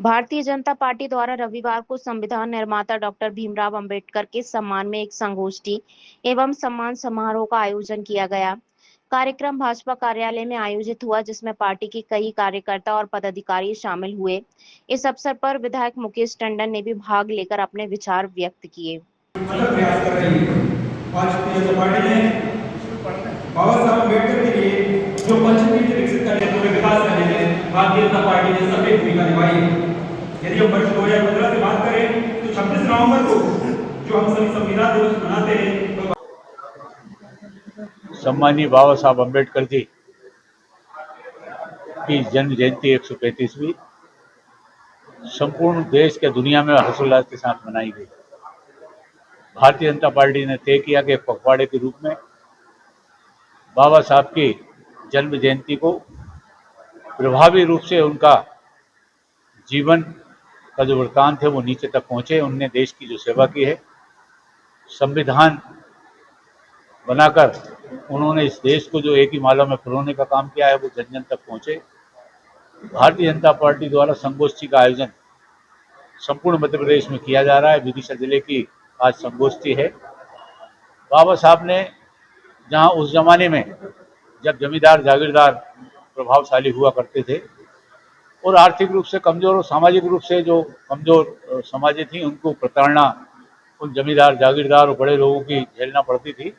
Bharatiya Janata party द्वारा रविवार को संविधान निर्माता डॉक्टर भीमराव अंबेडकर के सम्मान में एक संगोष्ठी एवं सम्मान समारोह का आयोजन किया गया। कार्यक्रम भाजपा कार्यालय में आयोजित हुआ, जिसमें पार्टी के कई कार्यकर्ता और पदाधिकारी शामिल हुए। इस अवसर पर विधायक मुकेश टंडन ने भी भाग लेकर अपने विचार व्यक्त किए। प्रयास कर रही है। भारतीय जनता पार्टी ने बाबा साहब अम्बेडकर के लिए जो पंचनीति विकसित करने पूरे विकास करने में भारतीय जनता पार्टी ने सक्रिय भूमिका निभाई है। यदि हम वर्ष 2015 से बात करें तो 26 नवंबर को जो हम सभी संविधान दिवस मनाते हैं, तो सम्मानीय बाबा साहब अम्बेडकर जी की जन्म जयंती 135वीं संपूर्ण देश के दुनिया में हर्षोल्लास के साथ मनाई गई। भारतीय जनता पार्टी ने तय किया कि पखवाड़े के रूप में बाबा साहब की जन्म जयंती को प्रभावी रूप से उनका जीवन का जो वृत्तांत है वो नीचे तक पहुंचे। उनने देश की जो सेवा की है, संविधान बनाकर उन्होंने इस देश को जो एक ही माला में पिरोने का काम किया है वो जन जन तक पहुंचे। भारतीय जनता पार्टी द्वारा संगोष्ठी का आयोजन संपूर्ण मध्य प्रदेश में किया जा रहा है। विदिशा जिले की आज संगोष्ठी है। बाबा साहब ने जहां उस जमाने में जब जमींदार जागीरदार प्रभावशाली हुआ करते थे और आर्थिक रूप से कमजोर और सामाजिक रूप से जो कमजोर समाजें थी, उनको प्रताड़ना उन जमींदार जागीरदार और बड़े लोगों की झेलना पड़ती थी।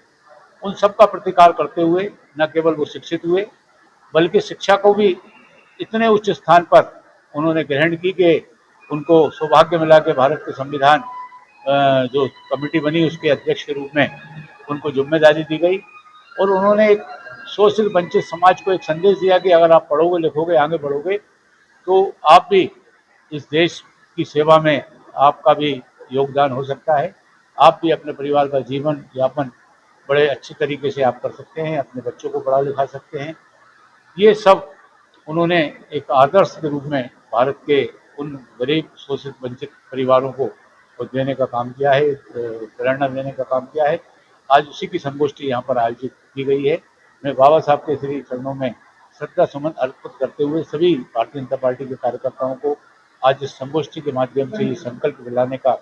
उन सब का प्रतिकार करते हुए न केवल वो शिक्षित हुए बल्कि शिक्षा को भी इतने उच्च स्थान पर उन्होंने ग्रहण की कि उनको सौभाग्य मिला कि भारत के संविधान जो कमेटी बनी उसके अध्यक्ष के रूप में उनको जिम्मेदारी दी गई और उन्होंने एक शोषित वंचित समाज को एक संदेश दिया कि अगर आप पढ़ोगे लिखोगे आगे बढ़ोगे तो आप भी इस देश की सेवा में आपका भी योगदान हो सकता है। आप भी अपने परिवार का जीवन यापन बड़े अच्छे तरीके से आप कर सकते हैं, अपने बच्चों को पढ़ा लिखा सकते हैं। ये सब उन्होंने एक आदर्श के रूप में भारत के उन गरीब शोषित वंचित परिवारों को देने का काम किया है, प्रेरणा देने का काम किया है। आज उसी की संगोष्ठी यहाँ पर आयोजित की गई है। मैं बाबा साहब के श्री चरणों में श्रद्धा सुमन अर्पित करते हुए सभी भारतीय जनता पार्टी के कार्यकर्ताओं को आज इस संगोष्ठी के माध्यम से ये संकल्प दिलाने का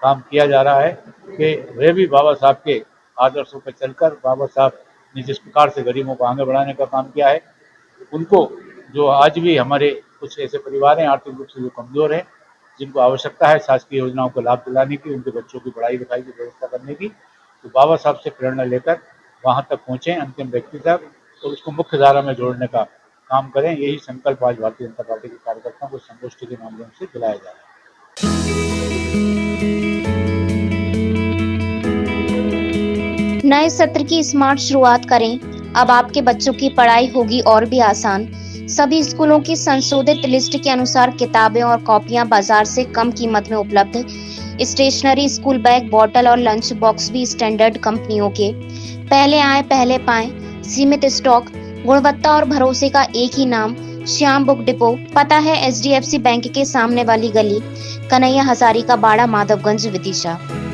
काम किया जा रहा है कि वे भी बाबा साहब के आदर्शों पर चलकर, बाबा साहब ने जिस प्रकार से गरीबों को आगे बढ़ाने का काम किया है, उनको जो आज भी हमारे कुछ ऐसे परिवार हैं आर्थिक रूप से जो कमजोर हैं, जिनको आवश्यकता है शासकीय योजनाओं को लाभ दिलाने की, उनके बच्चों की पढ़ाई लिखाई की व्यवस्था करने की, तो बाबा साहब से प्रेरणा लेकर वहाँ तक पहुँचें, अंतिम व्यक्ति तक, और उसको मुख्य धारा में जोड़ने का काम करें। यही संकल्प आज भारतीय जनता पार्टी के कार्यकर्ताओं को संगोष्ठी के माध्यम से दिलाया जा रहा है। नए सत्र की स्मार्ट शुरुआत करें। अब आपके बच्चों की पढ़ाई होगी और भी आसान। सभी स्कूलों की संशोधित लिस्ट के अनुसार किताबें और कॉपियां बाजार से कम कीमत में उपलब्ध। स्टेशनरी, स्कूल बैग, बॉटल और लंच बॉक्स भी स्टैंडर्ड कंपनियों के। पहले आए पहले पाएं। सीमित स्टॉक, गुणवत्ता और भरोसे का एक ही नाम, श्याम बुक डिपो। पता है SDFC बैंक के सामने वाली गली, कन्हैया हजारी का बाड़ा, माधवगंज, विदिशा।